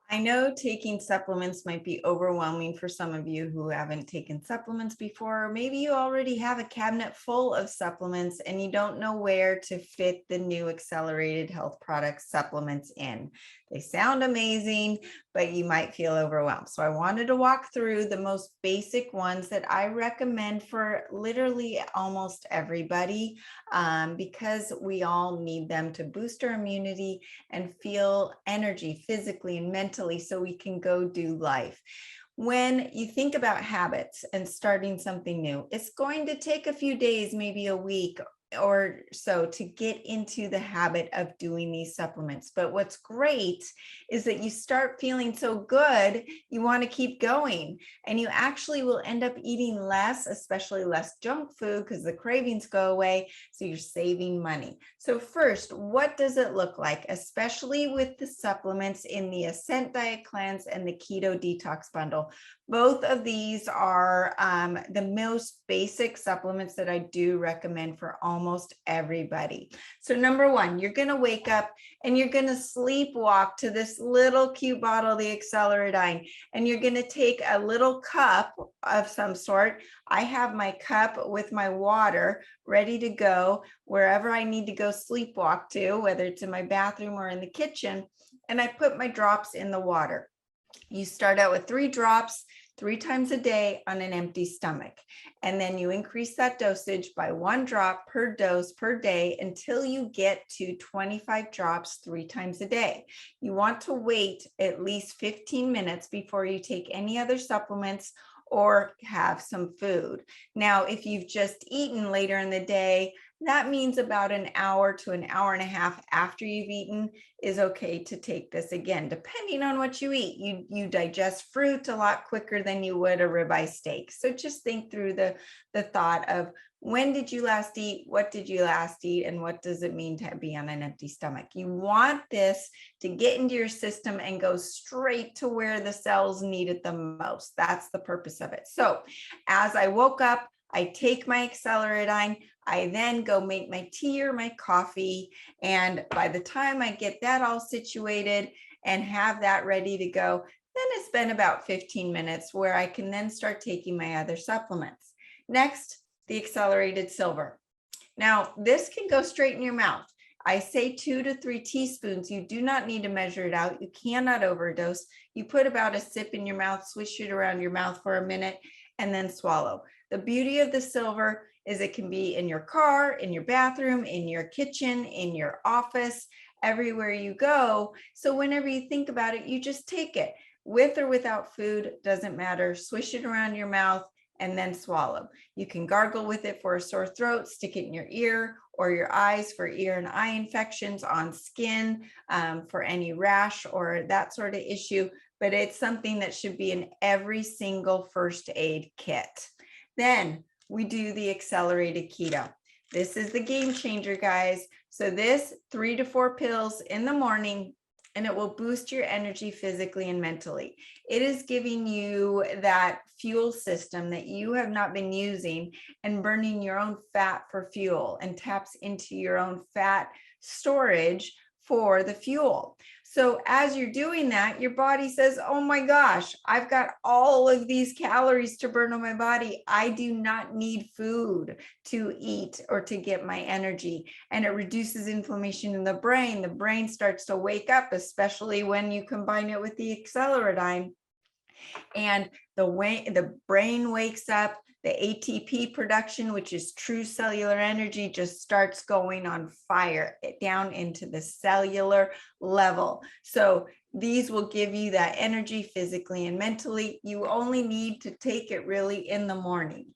I know taking supplements might be overwhelming for some of you who haven't taken supplements before. Or maybe you already have a cabinet full of supplements and you don't know where to fit the new accelerated health product supplements in. They sound amazing, but you might feel overwhelmed. So I wanted to walk through the most basic ones that I recommend for literally almost everybody, because we all need them to boost our immunity and feel energy physically and mentally so we can go do life. When you think about habits and starting something new, it's going to take a few days, maybe a week or so to get into the habit of doing these supplements. But what's great is that you start feeling so good, you want to keep going, and you actually will end up eating less, especially less junk food, because the cravings go away. So you're saving money. So first, what does it look like, especially with the supplements in the Ascent Diet Cleanse and the Keto Detox Bundle? Both of these are the most basic supplements that I do recommend for almost everybody. So number one, you're going to wake up and you're going to sleepwalk to this little cute bottle, the Accelerant, and you're going to take a little cup of some sort. I have my cup with my water ready to go wherever I need to go sleepwalk to, whether it's in my bathroom or in the kitchen, and I put my drops in the water. You start out with 3 drops 3 times a day on an empty stomach. And then you increase that dosage by 1 drop per dose per day until you get to 25 drops 3 times a day. You want to wait at least 15 minutes before you take any other supplements or have some food. Now, if you've just eaten later in the day, that means about an hour to an hour and a half after you've eaten is okay to take this again, depending on what you eat. You digest fruit a lot quicker than you would a ribeye steak. So just think through the thought of, when did you last eat? What did you last eat? And what does it mean to be on an empty stomach? You want this to get into your system and go straight to where the cells need it the most. That's the purpose of it. So as I woke up, I take my Accelerant. I then go make my tea or my coffee. And by the time I get that all situated and have that ready to go, then it's been about 15 minutes where I can then start taking my other supplements. Next, the accelerated silver. Now, this can go straight in your mouth. I say 2 to 3 teaspoons. You do not need to measure it out. You cannot overdose. You put about a sip in your mouth, swish it around your mouth for a minute, and then swallow. The beauty of the silver is it can be in your car, in your bathroom, in your kitchen, in your office, everywhere you go. So whenever you think about it, you just take it. With or without food, doesn't matter. Swish it around your mouth and then swallow. You can gargle with it for a sore throat, stick it in your ear or your eyes for ear and eye infections, on skin, for any rash or that sort of issue. But it's something that should be in every single first aid kit. Then we do the accelerated keto. This is the game changer, guys. So this 3 to 4 pills in the morning, and it will boost your energy physically and mentally. It is giving you that fuel system that you have not been using and burning your own fat for fuel, and taps into your own fat storage for the fuel. So as you're doing that, your body says, oh my gosh, I've got all of these calories to burn on my body. I do not need food to eat or to get my energy. And it reduces inflammation in the brain. The brain starts to wake up, especially when you combine it with the Accelerant. And the brain wakes up. The ATP production, which is true cellular energy, just starts going on fire down into the cellular level. So these will give you that energy physically and mentally. You only need to take it really in the morning.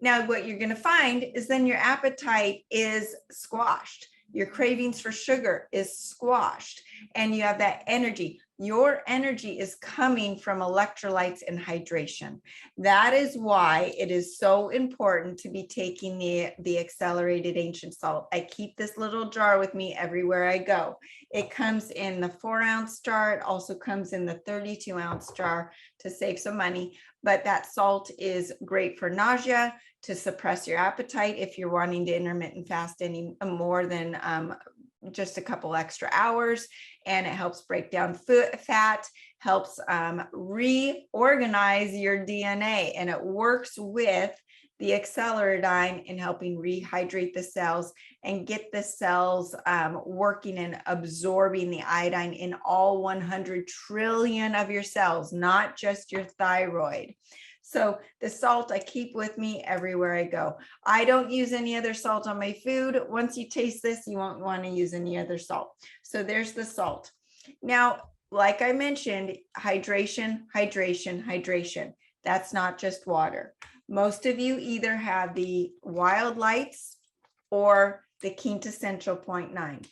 Now, what you're going to find is then your appetite is squashed. Your cravings for sugar is squashed, and you have that energy. Your energy is coming from electrolytes and hydration. That is why it is so important to be taking the accelerated ancient salt. I keep this little jar with me everywhere I go. It comes in the 4-ounce jar. It also comes in the 32-ounce jar to save some money. But that salt is great for nausea, to suppress your appetite if you're wanting to intermittent fast any more than just a couple extra hours, and it helps break down fat, helps reorganize your DNA, and it works with the Accelerant in helping rehydrate the cells and get the cells working and absorbing the iodine in all 100 trillion of your cells, not just your thyroid. So the salt I keep with me everywhere I go. I don't use any other salt on my food. Once you taste this, you won't want to use any other salt. So there's the salt. Now, like I mentioned, hydration, hydration, hydration. That's not just water. Most of you either have the Wild Lights or the Quintessential 0.9.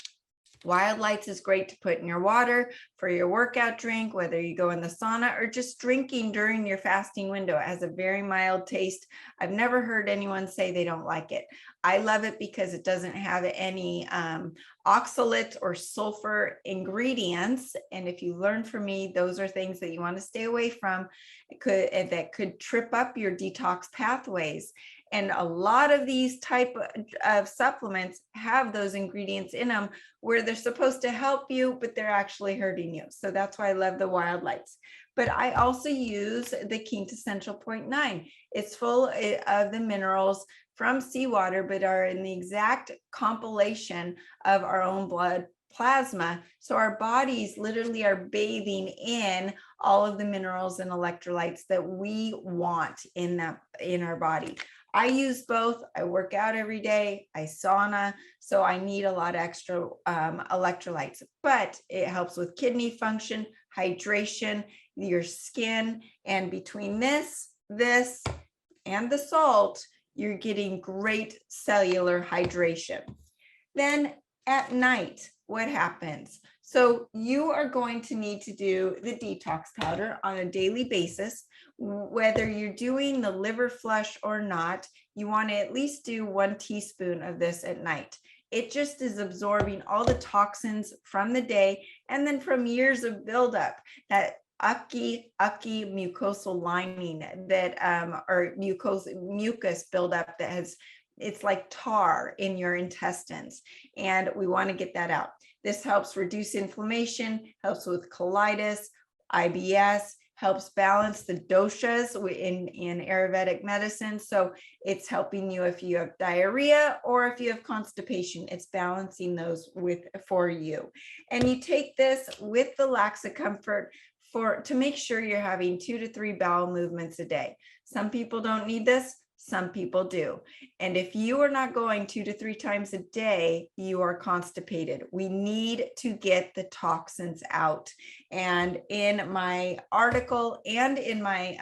Wild Lights is great to put in your water for your workout drink, whether you go in the sauna or just drinking during your fasting window. It has a very mild taste. I've never heard anyone say they don't like it. I love it because it doesn't have any oxalates or sulfur ingredients. And if you learn from me, those are things that you want to stay away from. That could trip up your detox pathways. And a lot of these type of supplements have those ingredients in them where they're supposed to help you, but they're actually hurting you. So that's why I love the Wild Lights. But I also use the Quintessential 0.9. It's full of the minerals from seawater, but are in the exact compilation of our own blood plasma. So our bodies literally are bathing in all of the minerals and electrolytes that we want in our body. I use both. I work out every day. I sauna, so I need a lot of extra electrolytes, but it helps with kidney function, hydration, your skin, and between this, and the salt, you're getting great cellular hydration. Then at night, what happens? So you are going to need to do the detox powder on a daily basis. Whether you're doing the liver flush or not, you want to at least do 1 teaspoon of this at night. It just is absorbing all the toxins from the day and then from years of buildup, that mucosal lining that or mucus buildup that has, it's like tar in your intestines, and we want to get that out. This helps reduce inflammation, helps with colitis, IBS, helps balance the doshas in Ayurvedic medicine. So it's helping you if you have diarrhea or if you have constipation, it's balancing those for you. And you take this with the Laxa Comfort to make sure you're having 2 to 3 bowel movements a day. Some people don't need this. Some people do. And if you are not going 2 to 3 times a day, you are constipated. We need to get the toxins out. And in my article and in my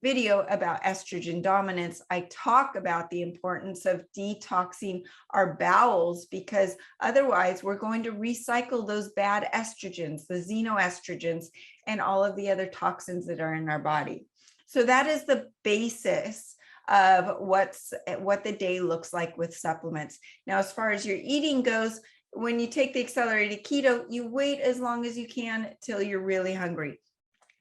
video about estrogen dominance, I talk about the importance of detoxing our bowels, because otherwise we're going to recycle those bad estrogens, the xenoestrogens, and all of the other toxins that are in our body. So that is the basis of what the day looks like with supplements. Now, as far as your eating goes, when you take the accelerated keto, you wait as long as you can till you're really hungry.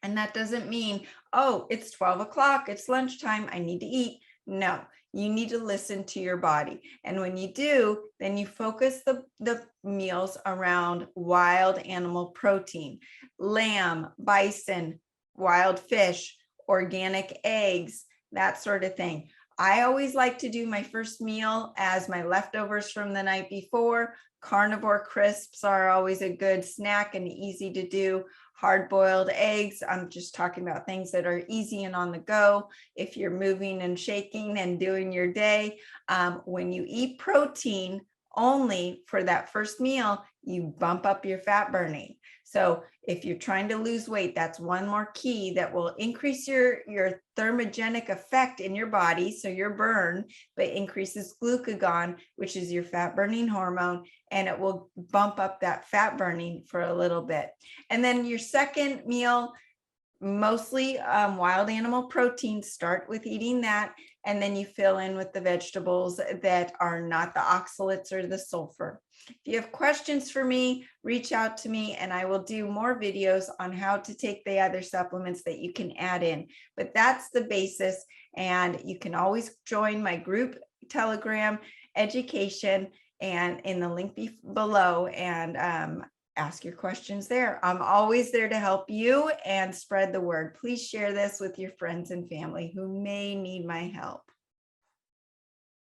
And that doesn't mean, oh, it's 12 o'clock, it's lunchtime, I need to eat. No, you need to listen to your body. And when you do, then you focus the meals around wild animal protein, lamb, bison, wild fish, organic eggs, that sort of thing. I always like to do my first meal as my leftovers from the night before. Carnivore crisps are always a good snack and easy to do. Hard-boiled eggs, I'm just talking about things that are easy and on the go. If you're moving and shaking and doing your day, when you eat protein only for that first meal, you bump up your fat burning. So if you're trying to lose weight, that's one more key that will increase your thermogenic effect in your body, so your burn, but increases glucagon, which is your fat burning hormone, and it will bump up that fat burning for a little bit. And then your second meal, mostly wild animal protein, start with eating that, and then you fill in with the vegetables that are not the oxalates or the sulfur. If you have questions for me, reach out to me and I will do more videos on how to take the other supplements that you can add in. But that's the basis, and you can always join my group Telegram education. and in the link below, and ask your questions there. I'm always there to help you and spread the word. Please share this with your friends and family who may need my help.